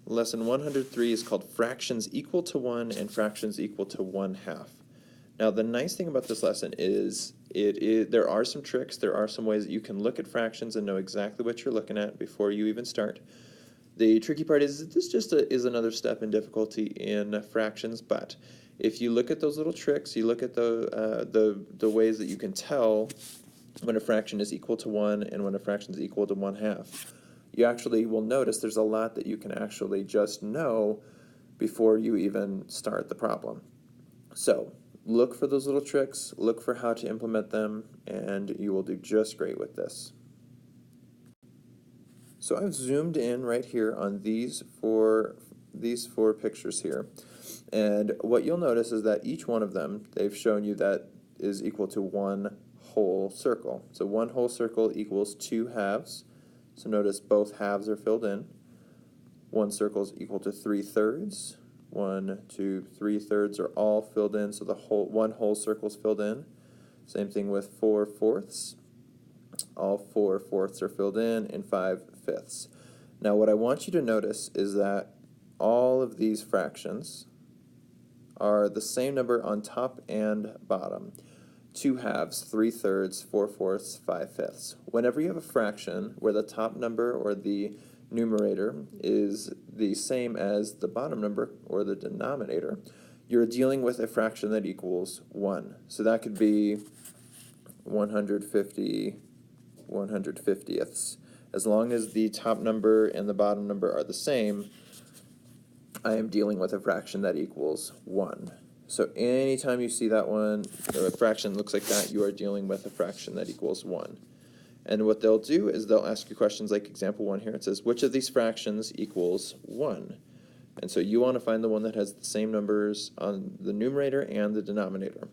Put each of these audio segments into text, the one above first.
Lesson 103 is called Fractions Equal to 1 and Fractions Equal to 1/2. Now, the nice thing about this lesson is there are some tricks, there are some ways that you can look at fractions and know exactly what you're looking at before you even start. The tricky part is that this just is another step in difficulty in fractions, but if you look at those little tricks, you look at the ways that you can tell when a fraction is equal to 1 and when a fraction is equal to 1/2, you actually will notice there's a lot that you can actually just know before you even start the problem. So look for those little tricks, look for how to implement them, and you will do just great with this. So I've zoomed in right here on these four pictures here, and what you'll notice is that each one of them, they've shown you that is equal to one whole circle. So one whole circle equals 2 halves. So notice both halves are filled in. One circle is equal to 3/3. 1, 2, 3/3 are all filled in, so the one whole circle is filled in. Same thing with 4/4. All 4/4 are filled in, and 5/5. Now what I want you to notice is that all of these fractions are the same number on top and bottom. 2 halves, 3/3, 4/4, 5/5. Whenever you have a fraction where the top number or the numerator is the same as the bottom number or the denominator, you're dealing with a fraction that equals 1. So that could be 150 150ths. As long as the top number and the bottom number are the same, I am dealing with a fraction that equals 1. So anytime you see that one, or a fraction looks like that, you are dealing with a fraction that equals 1. And what they'll do is they'll ask you questions like example 1 here. It says, which of these fractions equals 1? And so you want to find the one that has the same numbers on the numerator and the denominator.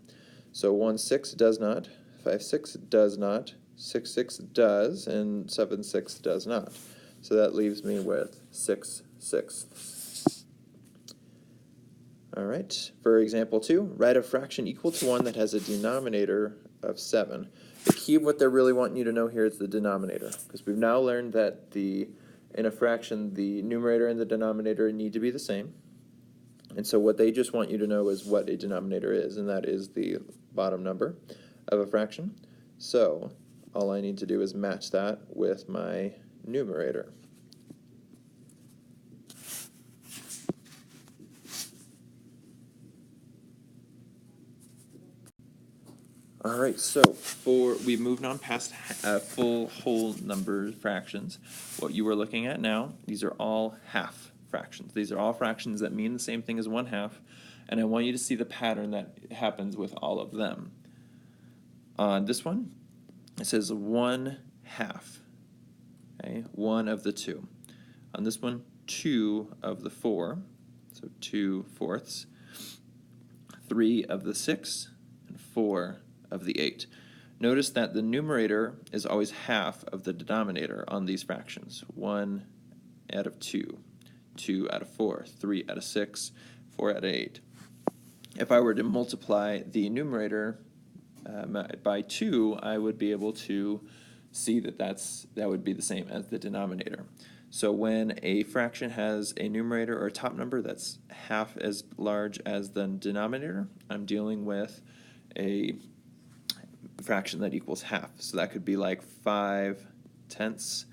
So 1/6 does not, 5/6 does not, 6/6 does, and 7/6 does not. So that leaves me with 6/6. All right, for example 2, write a fraction equal to 1 that has a denominator of 7. The key of what they're really wanting you to know here is the denominator, because we've now learned that in a fraction, the numerator and the denominator need to be the same. And so what they just want you to know is what a denominator is, and that is the bottom number of a fraction. So all I need to do is match that with my numerator. All right, so we've moved on past full whole number fractions. What you are looking at now, these are all half fractions. These are all fractions that mean the same thing as 1/2, and I want you to see the pattern that happens with all of them. On this one, it says 1/2, okay, 1 of the 2. On this one, 2 of the 4, so 2/4, 3 of the 6, and 4 of the 8. Notice that the numerator is always half of the denominator on these fractions. 1 out of 2, 2 out of 4, 3 out of 6, 4 out of 8. If I were to multiply the numerator by 2, I would be able to see that that would be the same as the denominator. So when a fraction has a numerator or a top number that's half as large as the denominator, I'm dealing with a fraction that equals half. So that could be like 5/10,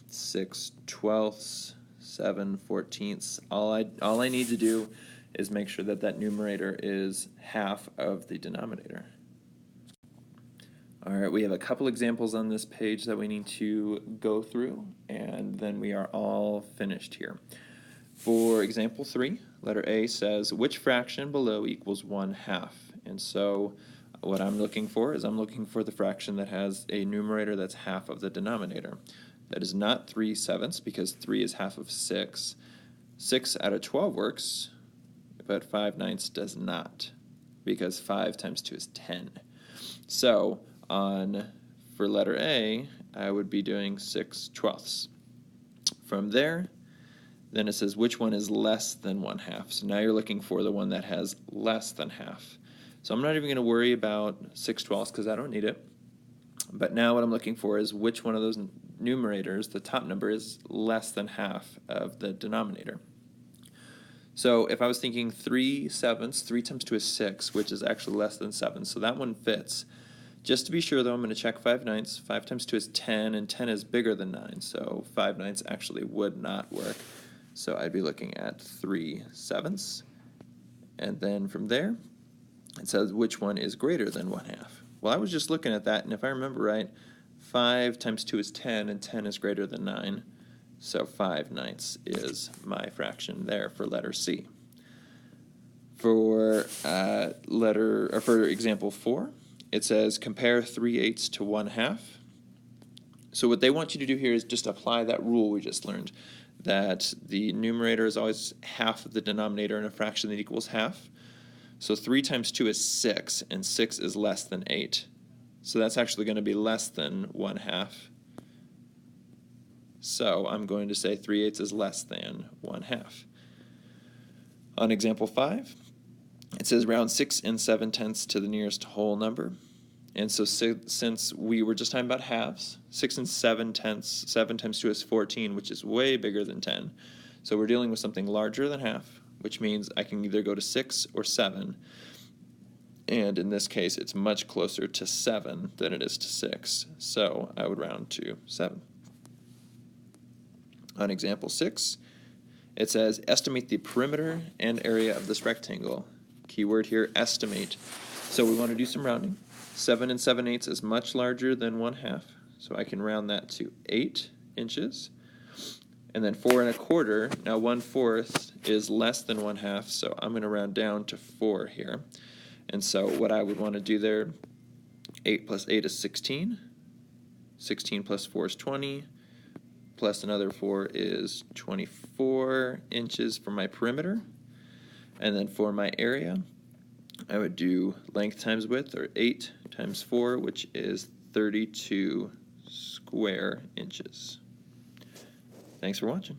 6/12, 7/14. All I need to do is make sure that that numerator is half of the denominator. All right, we have a couple examples on this page that we need to go through, and then we are all finished here. For example 3, letter A says, which fraction below equals 1/2? And so what I'm looking for is I'm looking for the fraction that has a numerator that's half of the denominator. That is not 3/7 because 3 is half of 6. 6 out of 12 works, but 5/9 does not, because 5 times 2 is 10. So for letter A, I would be doing 6/12. From there, then it says which one is less than 1/2. So now you're looking for the one that has less than half. So I'm not even going to worry about 6/12 because I don't need it. But now what I'm looking for is which one of those numerators, the top number, is less than half of the denominator. So if I was thinking 3/7, 3 times 2 is 6, which is actually less than 7, so that one fits. Just to be sure, though, I'm going to check 5/9. 5 times 2 is 10, and 10 is bigger than 9, so 5/9 actually would not work. So I'd be looking at 3/7. And then from there, it says which one is greater than 1/2. Well, I was just looking at that, and if I remember right, 5 times 2 is 10, and 10 is greater than 9. So 5/9 is my fraction there for letter C. For for example 4, it says compare 3/8 to 1/2. So what they want you to do here is just apply that rule we just learned, that the numerator is always half of the denominator in a fraction that equals half. So 3 times 2 is 6, and 6 is less than 8. So that's actually going to be less than 1/2. So I'm going to say 3/8 is less than 1/2. On example 5, it says round 6 7/10 to the nearest whole number. And so since we were just talking about halves, 6 7/10, 7 times 2 is 14, which is way bigger than 10. So we're dealing with something larger than half, which means I can either go to 6 or 7. And in this case, it's much closer to 7 than it is to 6. So I would round to 7. On example 6, it says estimate the perimeter and area of this rectangle. Keyword here, estimate. So we want to do some rounding. 7 7/8 is much larger than 1/2, so I can round that to 8 inches. And then 4 1/4, now 1/4 is less than 1/2, so I'm going to round down to 4 here. And so what I would want to do there, 8 plus 8 is 16, 16 plus 4 is 20, plus another 4 is 24 inches for my perimeter. And then for my area, I would do length times width, or 8 times 4, which is 32 square inches. Thanks for watching.